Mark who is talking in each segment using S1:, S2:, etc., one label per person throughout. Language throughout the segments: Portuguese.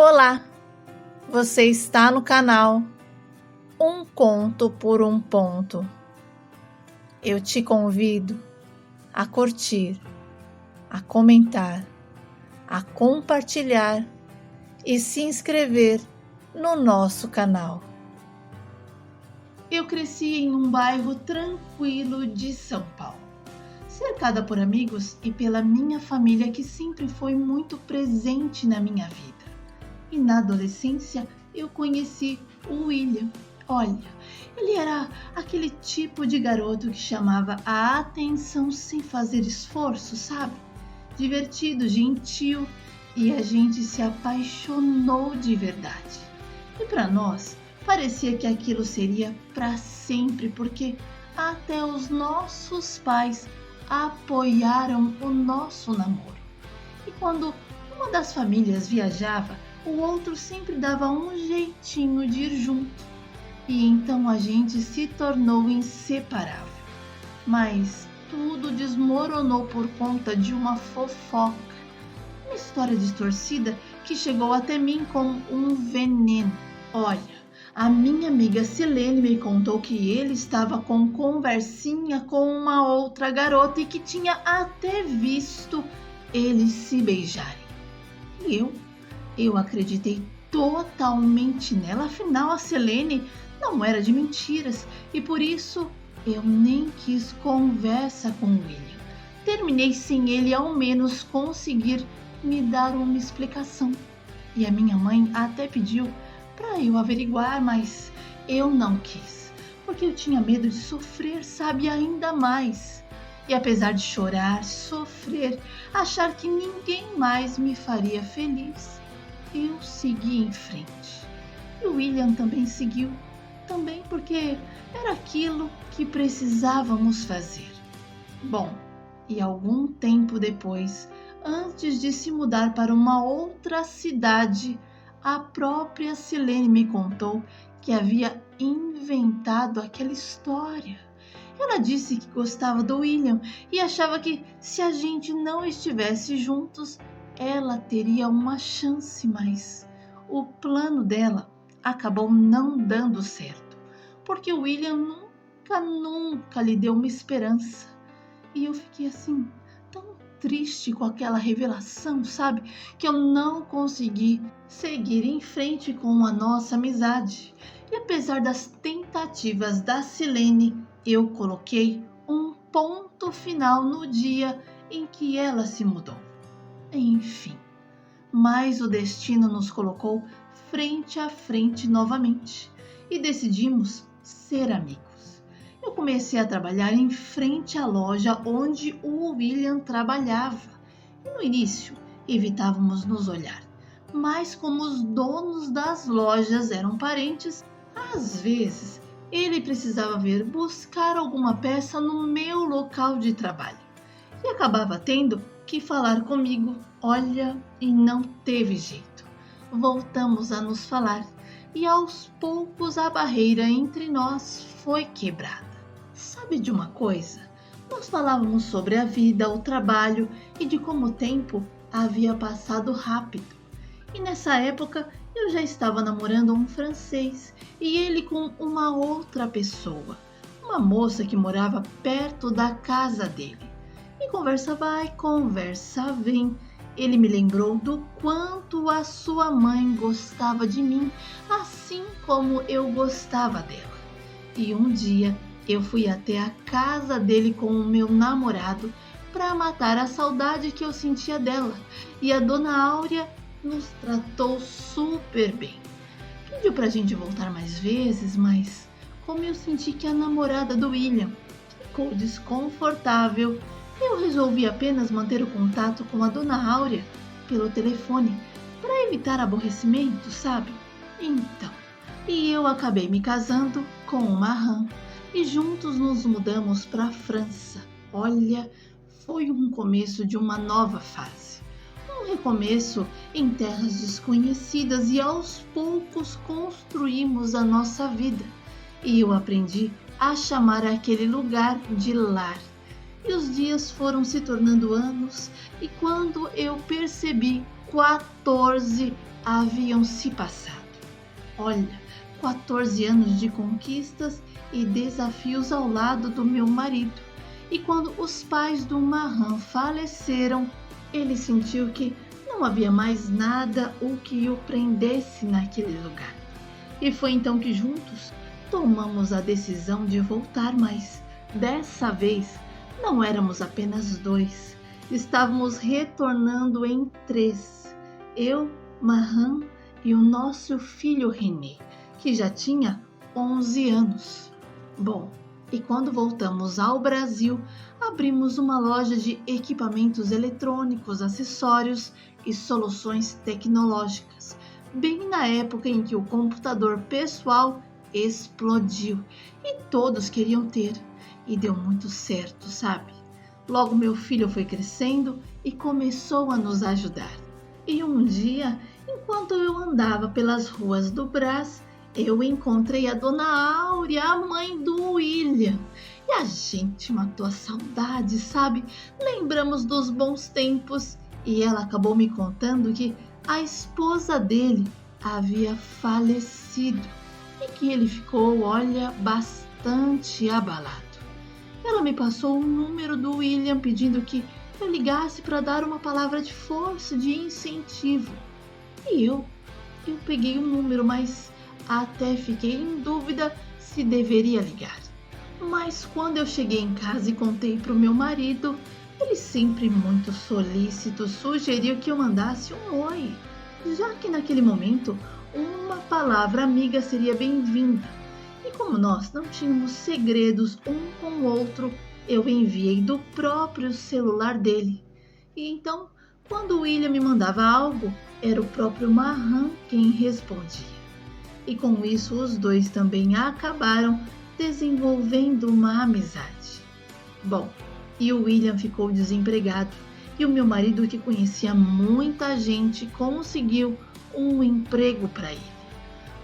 S1: Olá, você está no canal Um Conto por um Ponto. Eu te convido a curtir, a comentar, a compartilhar e se inscrever no nosso canal. Eu cresci em um bairro tranquilo de São Paulo, cercada por amigos e pela minha família que sempre foi muito presente na minha vida. E na adolescência eu conheci o William. Olha, ele era aquele tipo de garoto que chamava a atenção sem fazer esforço, sabe? Divertido, gentil, e a gente se apaixonou de verdade. E para nós, parecia que aquilo seria para sempre, porque até os nossos pais apoiaram o nosso namoro. E quando uma das famílias viajava, o outro sempre dava um jeitinho de ir junto. E então a gente se tornou inseparável. Mas tudo desmoronou por conta de uma fofoca. Uma história distorcida que chegou até mim como um veneno. Olha, a minha amiga Silene me contou que ele estava com conversinha com uma outra garota e que tinha até visto eles se beijarem. E eu acreditei totalmente nela, afinal a Silene não era de mentiras e por isso eu nem quis conversa com o William. Terminei sem ele ao menos conseguir me dar uma explicação. E a minha mãe até pediu para eu averiguar, mas eu não quis, porque eu tinha medo de sofrer, sabe, ainda mais. E apesar de chorar, sofrer, achar que ninguém mais me faria feliz, eu segui em frente. E o William também seguiu, também porque era aquilo que precisávamos fazer. Bom, e algum tempo depois, antes de se mudar para uma outra cidade, a própria Silene me contou que havia inventado aquela história. Ela disse que gostava do William e achava que se a gente não estivesse juntos, ela teria uma chance, mas o plano dela acabou não dando certo, porque o William nunca lhe deu uma esperança. E eu fiquei assim, tão triste com aquela revelação, sabe? Que eu não consegui seguir em frente com a nossa amizade. E apesar das tentativas da Silene, eu coloquei um ponto final no dia em que ela se mudou. Enfim, mas o destino nos colocou frente a frente novamente e decidimos ser amigos. Eu comecei a trabalhar em frente à loja onde o William trabalhava e no início evitávamos nos olhar, mas como os donos das lojas eram parentes, às vezes ele precisava vir buscar alguma peça no meu local de trabalho e acabava tendo que falar comigo. Olha, e não teve jeito. Voltamos a nos falar e aos poucos a barreira entre nós foi quebrada. Sabe de uma coisa? Nós falávamos sobre a vida, o trabalho e de como o tempo havia passado rápido. E nessa época eu já estava namorando um francês e ele com uma outra pessoa, uma moça que morava perto da casa dele. E conversa vai, conversa vem. Ele me lembrou do quanto a sua mãe gostava de mim, assim como eu gostava dela. E um dia eu fui até a casa dele com o meu namorado para matar a saudade que eu sentia dela. E a dona Áurea nos tratou super bem. Pediu pra gente voltar mais vezes, mas como eu senti que a namorada do William ficou desconfortável, eu resolvi apenas manter o contato com a dona Áurea pelo telefone para evitar aborrecimento, sabe? Então, e eu acabei me casando com uma rã e juntos nos mudamos para a França. Olha, foi um começo de uma nova fase. Um recomeço em terras desconhecidas e aos poucos construímos a nossa vida. E eu aprendi a chamar aquele lugar de lar. E os dias foram se tornando anos e quando eu percebi, 14 haviam se passado. Olha, 14 anos de conquistas e desafios ao lado do meu marido. E quando os pais do Mahan faleceram, ele sentiu que não havia mais nada o que o prendesse naquele lugar. E foi então que juntos tomamos a decisão de voltar, mas dessa vez não éramos apenas 2. Estávamos retornando em 3. Eu, Mahan e o nosso filho René, que já tinha 11 anos. Bom, e quando voltamos ao Brasil, abrimos uma loja de equipamentos eletrônicos, acessórios e soluções tecnológicas, bem na época em que o computador pessoal explodiu e todos queriam ter. E deu muito certo, sabe? Logo meu filho foi crescendo e começou a nos ajudar. E um dia, enquanto eu andava pelas ruas do Brás, eu encontrei a Dona Áurea, a mãe do William. E a gente matou a saudade, sabe? Lembramos dos bons tempos e ela acabou me contando que a esposa dele havia falecido e que ele ficou, olha, bastante abalado. Ela me passou o número do William pedindo que eu ligasse para dar uma palavra de força, de incentivo. E eu peguei o número, mas até fiquei em dúvida se deveria ligar. Mas quando eu cheguei em casa e contei para o meu marido, ele, sempre muito solícito, sugeriu que eu mandasse um oi, já que naquele momento uma palavra amiga seria bem-vinda. E como nós não tínhamos segredos um com o outro, eu enviei do próprio celular dele. E então, quando o William me mandava algo, era o próprio Mahan quem respondia. E com isso os dois também acabaram desenvolvendo uma amizade. Bom, e o William ficou desempregado e o meu marido, que conhecia muita gente, conseguiu um emprego para ele.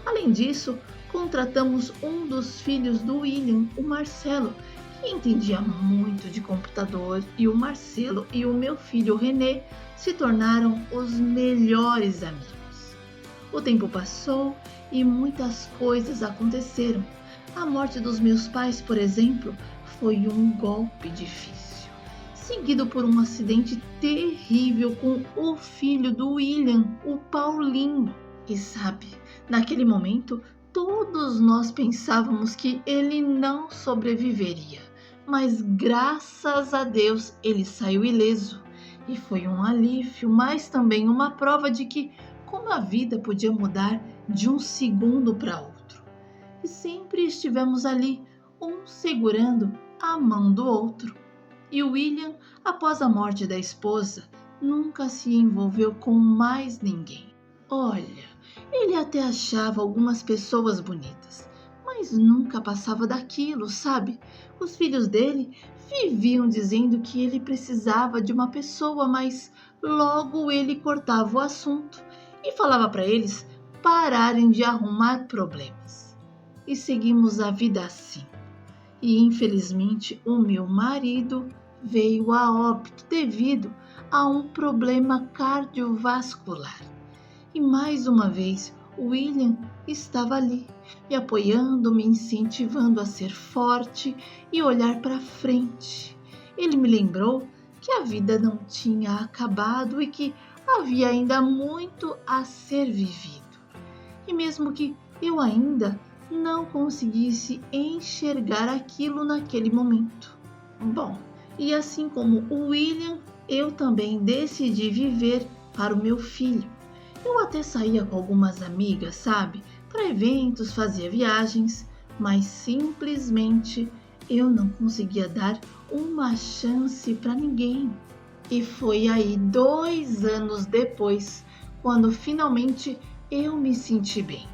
S1: Além disso, contratamos um dos filhos do William, o Marcelo, que entendia muito de computador, e o Marcelo e o meu filho René se tornaram os melhores amigos. O tempo passou e muitas coisas aconteceram. A morte dos meus pais, por exemplo, foi um golpe difícil, seguido por um acidente terrível com o filho do William, o Paulinho. E sabe, naquele momento, todos nós pensávamos que ele não sobreviveria, mas graças a Deus ele saiu ileso. E foi um alívio, mas também uma prova de que como a vida podia mudar de um segundo para outro. E sempre estivemos ali, um segurando a mão do outro. E o William, após a morte da esposa, nunca se envolveu com mais ninguém. Olha, ele até achava algumas pessoas bonitas, mas nunca passava daquilo, sabe? Os filhos dele viviam dizendo que ele precisava de uma pessoa, mas logo ele cortava o assunto e falava para eles pararem de arrumar problemas. E seguimos a vida assim. E infelizmente o meu marido veio a óbito devido a um problema cardiovascular. E mais uma vez o William estava ali, me apoiando, me incentivando a ser forte e olhar para frente. Ele me lembrou que a vida não tinha acabado e que havia ainda muito a ser vivido. E mesmo que eu ainda não conseguisse enxergar aquilo naquele momento. Bom, e assim como o William, eu também decidi viver para o meu filho. Eu até saía com algumas amigas, sabe, para eventos, fazia viagens, mas simplesmente eu não conseguia dar uma chance para ninguém. E foi aí 2 anos depois, quando finalmente eu me senti bem,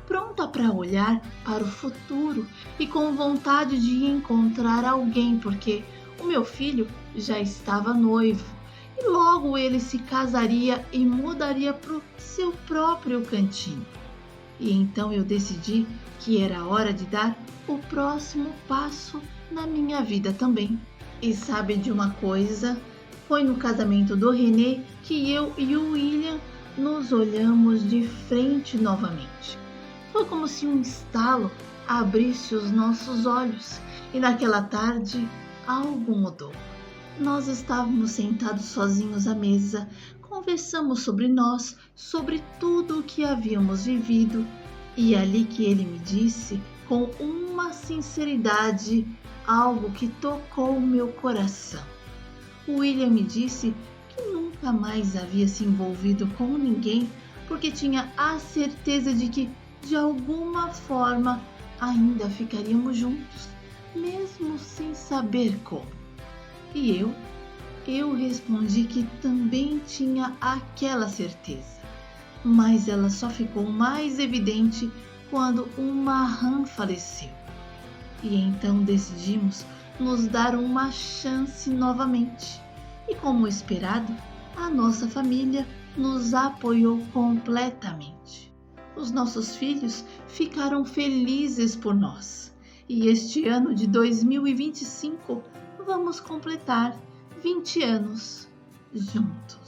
S1: pronta para olhar para o futuro e com vontade de encontrar alguém, porque o meu filho já estava noivo e logo ele se casaria e mudaria para o seu próprio cantinho. E então eu decidi que era hora de dar o próximo passo na minha vida também. E sabe de uma coisa? Foi no casamento do René que eu e o William nos olhamos de frente novamente. Foi como se um estalo abrisse os nossos olhos e naquela tarde algo mudou. Nós estávamos sentados sozinhos à mesa, conversamos sobre nós, sobre tudo o que havíamos vivido, e ali que ele me disse, com uma sinceridade, algo que tocou meu coração. O William me disse que nunca mais havia se envolvido com ninguém porque tinha a certeza de que, de alguma forma, ainda ficaríamos juntos, mesmo sem saber como. E eu respondi que também tinha aquela certeza, mas ela só ficou mais evidente quando uma rã faleceu. E então decidimos nos dar uma chance novamente. E como esperado, a nossa família nos apoiou completamente. Os nossos filhos ficaram felizes por nós. E este ano de 2025 vamos completar 20 anos juntos.